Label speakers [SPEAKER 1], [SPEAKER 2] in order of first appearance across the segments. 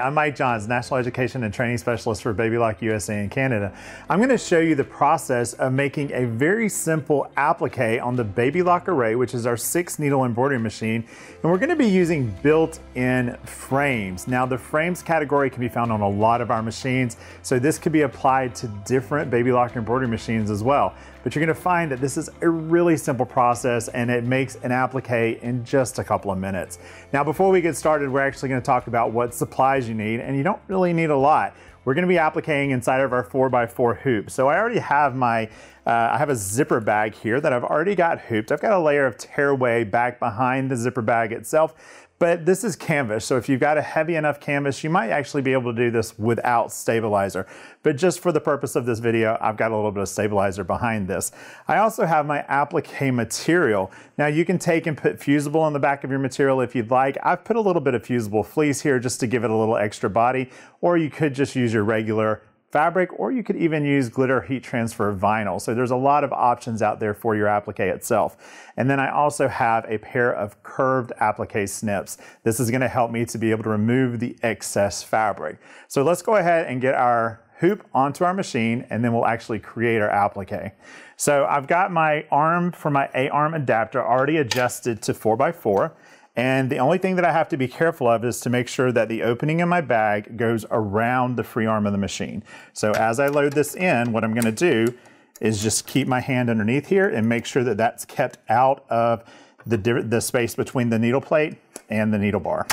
[SPEAKER 1] I'm Mike Johns, National Education and Training Specialist for Baby Lock USA and Canada. I'm going to show you the process of making a very simple applique on the Baby Lock Array, which is our 6-needle embroidery machine. And we're going to be using built-in frames. Now, the frames category can be found on a lot of our machines, so this could be applied to different Baby Lock embroidery machines as well. But you're going to find that this is a really simple process and it makes an applique in just a couple of minutes. Now, before we get started, we're actually going to talk about what supplies you need, and you don't really need a lot. We're going to be appliquing inside of our 4x4 hoop. So I already have my, I have a zipper bag here that I've already got hooped. I've got a layer of tearaway back behind the zipper bag itself. But this is canvas, so if you've got a heavy enough canvas, you might actually be able to do this without stabilizer. But just for the purpose of this video, I've got a little bit of stabilizer behind this. I also have my applique material. Now you can take and put fusible on the back of your material if you'd like. I've put a little bit of fusible fleece here just to give it a little extra body, or you could just use your regular fabric, or you could even use glitter heat transfer vinyl. So there's a lot of options out there for your applique itself. And then I also have a pair of curved applique snips. This is going to help me to be able to remove the excess fabric. So let's go ahead and get our hoop onto our machine, and then we'll actually create our applique. So I've got my arm for my A-arm adapter already adjusted to 4x4. And the only thing that I have to be careful of is to make sure that the opening in my bag goes around the free arm of the machine. So as I load this in, what I'm going to do is just keep my hand underneath here and make sure that that's kept out of the space between the needle plate and the needle bar.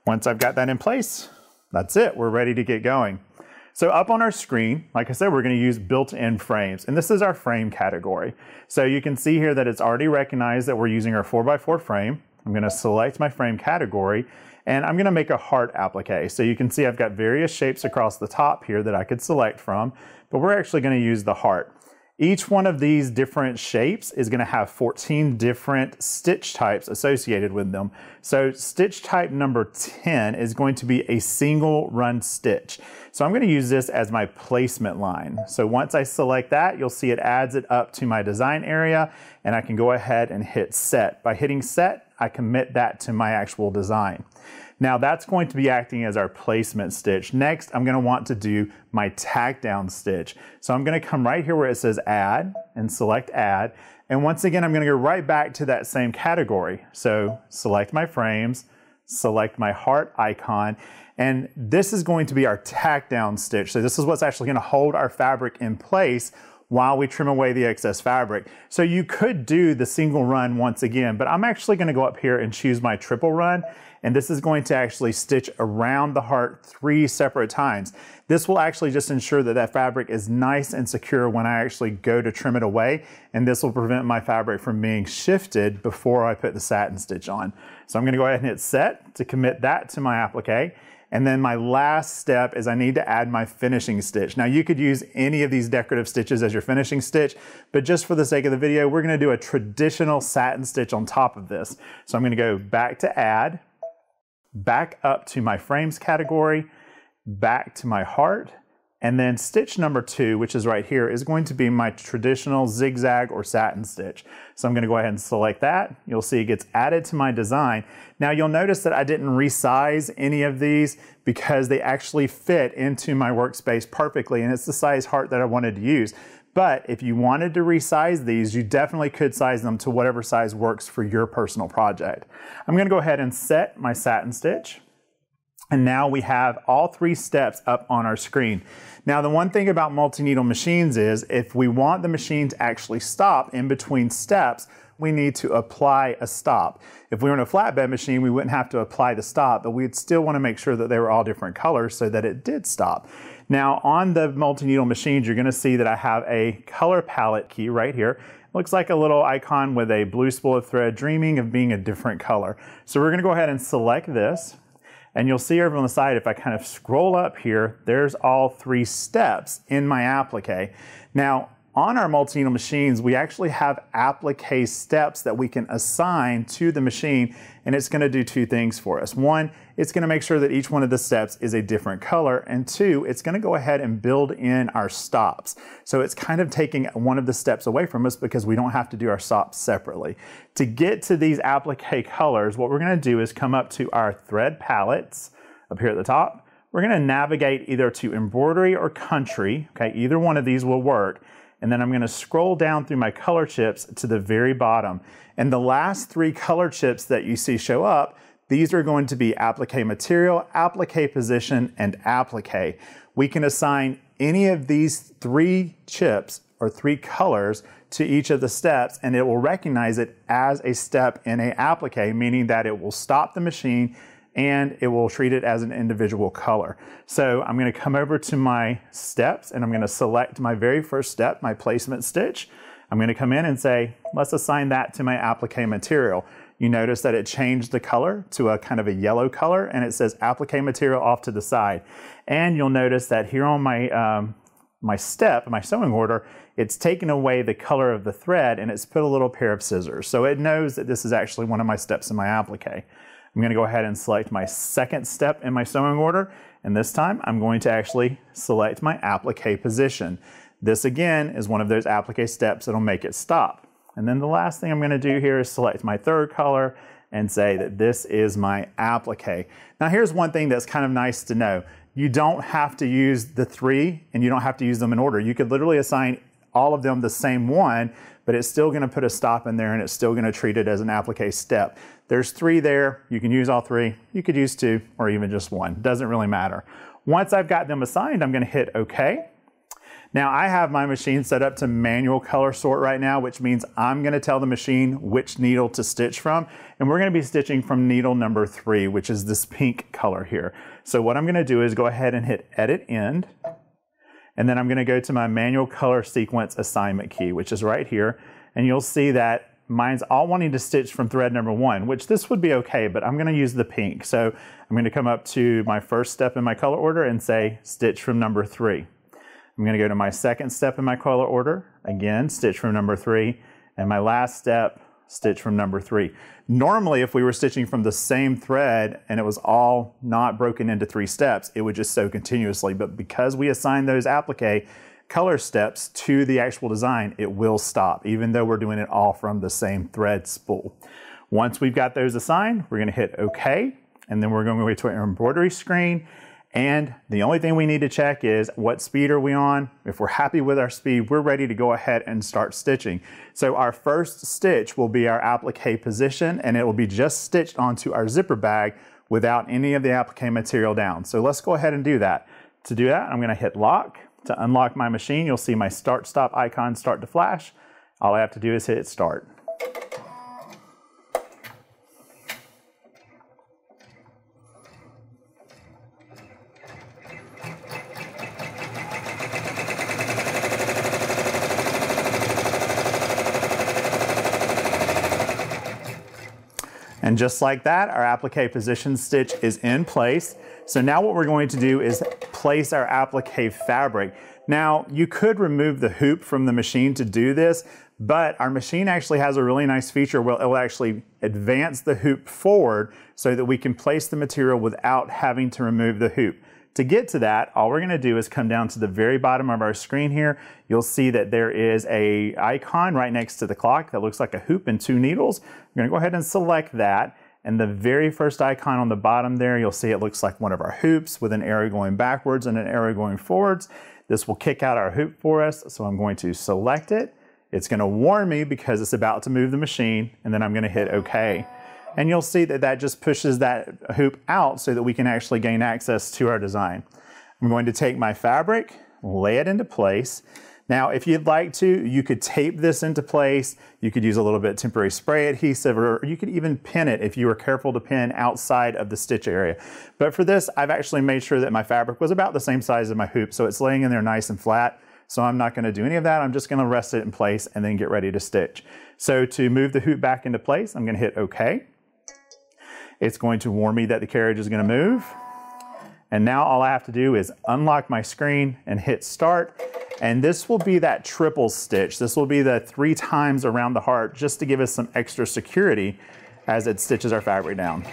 [SPEAKER 1] Once I've got that in place, that's it. We're ready to get going. So up on our screen, like I said, we're going to use built-in frames, and this is our frame category. So you can see here that it's already recognized that we're using our 4x4 frame. I'm going to select my frame category, and I'm going to make a heart applique. So you can see I've got various shapes across the top here that I could select from, but we're actually going to use the heart. Each one of these different shapes is going to have 14 different stitch types associated with them. So stitch type number 10 is going to be a single run stitch. So I'm going to use this as my placement line. So once I select that, you'll see it adds it up to my design area, and I can go ahead and hit set. By hitting set, I commit that to my actual design. Now that's going to be acting as our placement stitch. Next, I'm going to want to do my tack down stitch. So I'm going to come right here where it says add and select add. And once again, I'm going to go right back to that same category. So select my frames, select my heart icon, and this is going to be our tack down stitch. So this is what's actually going to hold our fabric in place while we trim away the excess fabric. So you could do the single run once again, but I'm actually going to go up here and choose my triple run, and this is going to actually stitch around the heart 3 separate times. This will actually just ensure that that fabric is nice and secure when I actually go to trim it away, and this will prevent my fabric from being shifted before I put the satin stitch on. So I'm going to go ahead and hit set to commit that to my applique. And then my last step is I need to add my finishing stitch. Now you could use any of these decorative stitches as your finishing stitch, but just for the sake of the video, we're going to do a traditional satin stitch on top of this. So I'm going to go back to add, back up to my frames category, back to my heart, and then stitch number 2, which is right here, is going to be my traditional zigzag or satin stitch. So I'm going to go ahead and select that. You'll see it gets added to my design. Now you'll notice that I didn't resize any of these because they actually fit into my workspace perfectly, and it's the size heart that I wanted to use. But if you wanted to resize these, you definitely could size them to whatever size works for your personal project. I'm going to go ahead and set my satin stitch. And now we have all 3 steps up on our screen. Now the one thing about multi-needle machines is if we want the machine to actually stop in between steps, we need to apply a stop. If we were in a flatbed machine, we wouldn't have to apply the stop, but we'd still want to make sure that they were all different colors so that it did stop. Now on the multi-needle machines, you're going to see that I have a color palette key right here. Looks like a little icon with a blue spool of thread dreaming of being a different color. So we're going to go ahead and select this. And you'll see over on the side, if I kind of scroll up here, there's all 3 steps in my applique. Now, on our multi-needle machines, we actually have applique steps that we can assign to the machine, and it's going to do 2 things for us. 1, it's going to make sure that each one of the steps is a different color, and 2, it's going to go ahead and build in our stops. So it's kind of taking one of the steps away from us because we don't have to do our stops separately. To get to these applique colors, what we're going to do is come up to our thread palettes up here at the top. we're gonna navigate either to embroidery or country, okay? Either one of these will work. And then I'm gonna scroll down through my color chips to the very bottom. And the last 3 color chips that you see show up, these are going to be applique material, applique position, and applique. We can assign any of these 3 chips or 3 colors to each of the steps, and it will recognize it as a step in a applique, meaning that it will stop the machine and it will treat it as an individual color. So I'm gonna come over to my steps and I'm gonna select my very first step, my placement stitch. I'm gonna come in and say, let's assign that to my applique material. You notice that it changed the color to a kind of a yellow color, and it says applique material off to the side. And you'll notice that here on my, my sewing order, it's taken away the color of the thread and it's put a little pair of scissors. So it knows that this is actually one of my steps in my applique. I'm gonna go ahead and select my second step in my sewing order, and this time I'm going to actually select my applique position. This again is one of those applique steps that'll make it stop. And then the last thing I'm gonna do here is select my third color and say that this is my applique. Now here's one thing that's kind of nice to know. You don't have to use the 3 and you don't have to use them in order. You could literally assign all of them the same one, but it's still gonna put a stop in there and it's still gonna treat it as an applique step. There's 3 there, you can use all 3, you could use 2 or even just 1, doesn't really matter. Once I've got them assigned, I'm gonna hit OK. Now I have my machine set up to manual color sort right now, which means I'm gonna tell the machine which needle to stitch from, and we're gonna be stitching from needle number 3, which is this pink color here. So what I'm gonna do is go ahead and hit Edit End, and then I'm gonna go to my manual color sequence assignment key, which is right here, and you'll see that mine's all wanting to stitch from thread number 1, which this would be okay, but I'm gonna use the pink. So I'm gonna come up to my first step in my color order and say stitch from number 3. I'm gonna go to my second step in my color order, again, stitch from number 3, and my last step, stitch from number 3. Normally, if we were stitching from the same thread and it was all not broken into 3 steps, it would just sew continuously, but because we assign those applique color steps to the actual design, it will stop, even though we're doing it all from the same thread spool. Once we've got those assigned, we're gonna hit OK, and then we're going to go to our embroidery screen. And the only thing we need to check is what speed are we on. If we're happy with our speed, we're ready to go ahead and start stitching. So our first stitch will be our applique position, and it will be just stitched onto our zipper bag without any of the applique material down. So let's go ahead and do that. To do that, I'm gonna hit lock. To unlock my machine, you'll see my start stop icon start to flash. All I have to do is hit start. And just like that, our applique position stitch is in place. So now what we're going to do is place our applique fabric. Now, you could remove the hoop from the machine to do this, but our machine actually has a really nice feature where it will actually advance the hoop forward so that we can place the material without having to remove the hoop. To get to that, all we're gonna do is come down to the very bottom of our screen here. You'll see that there is an icon right next to the clock that looks like a hoop and 2 needles. We're gonna go ahead and select that. And the very first icon on the bottom there, you'll see it looks like one of our hoops with an arrow going backwards and an arrow going forwards. This will kick out our hoop for us, so I'm going to select it. It's gonna warn me because it's about to move the machine, and then I'm gonna hit OK. And you'll see that that just pushes that hoop out so that we can actually gain access to our design. I'm going to take my fabric, lay it into place. Now, if you'd like to, you could tape this into place. You could use a little bit of temporary spray adhesive, or you could even pin it if you were careful to pin outside of the stitch area. But for this, I've actually made sure that my fabric was about the same size as my hoop, so it's laying in there nice and flat. So I'm not gonna do any of that. I'm just gonna rest it in place and then get ready to stitch. So to move the hoop back into place, I'm gonna hit OK. It's going to warn me that the carriage is going to move. And now all I have to do is unlock my screen and hit start. And this will be that triple stitch. This will be the 3 times around the heart just to give us some extra security as it stitches our fabric down.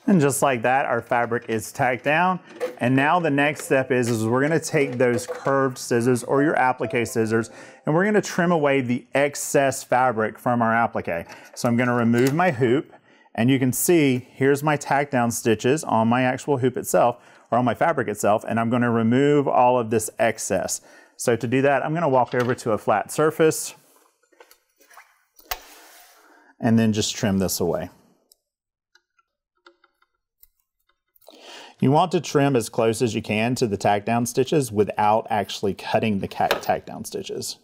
[SPEAKER 1] And just like that, our fabric is tacked down. And now the next step is we're gonna take those curved scissors or your applique scissors, and we're gonna trim away the excess fabric from our applique. So I'm gonna remove my hoop, and you can see, here's my tack down stitches on my actual hoop itself, or on my fabric itself, and I'm gonna remove all of this excess. So to do that, I'm gonna walk over to a flat surface, and then just trim this away. You want to trim as close as you can to the tack down stitches without actually cutting the tack down stitches.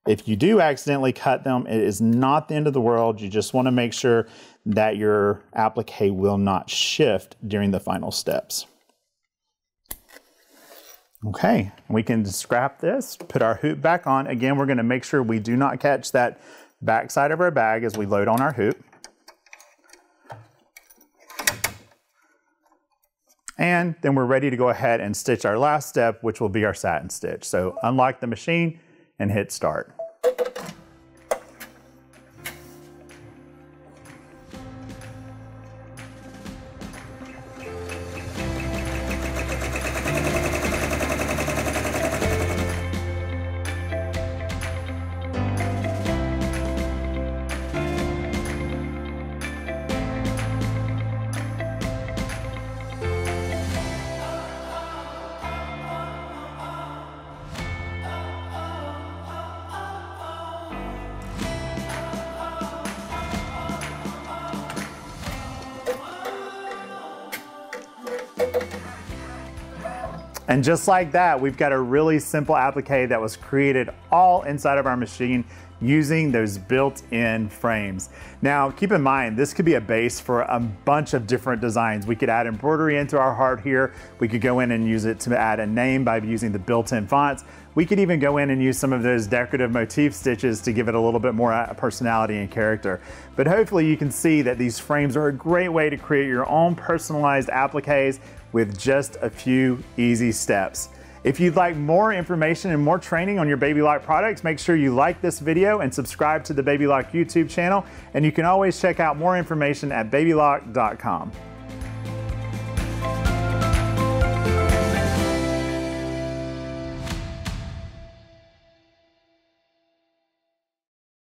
[SPEAKER 1] If you do accidentally cut them, it is not the end of the world. You just want to make sure that your applique will not shift during the final steps. Okay, we can scrap this, put our hoop back on. Again, we're going to make sure we do not catch that back side of our bag as we load on our hoop. And then we're ready to go ahead and stitch our last step, which will be our satin stitch. So unlock the machine and hit start. And just like that, we've got a really simple applique that was created all inside of our machine using those built-in frames. Now, keep in mind, this could be a base for a bunch of different designs. We could add embroidery into our heart here. We could go in and use it to add a name by using the built-in fonts. We could even go in and use some of those decorative motif stitches to give it a little bit more personality and character. But hopefully you can see that these frames are a great way to create your own personalized appliques with just a few easy steps. If you'd like more information and more training on your Baby Lock products, make sure you like this video and subscribe to the Baby Lock YouTube channel. And you can always check out more information at babylock.com.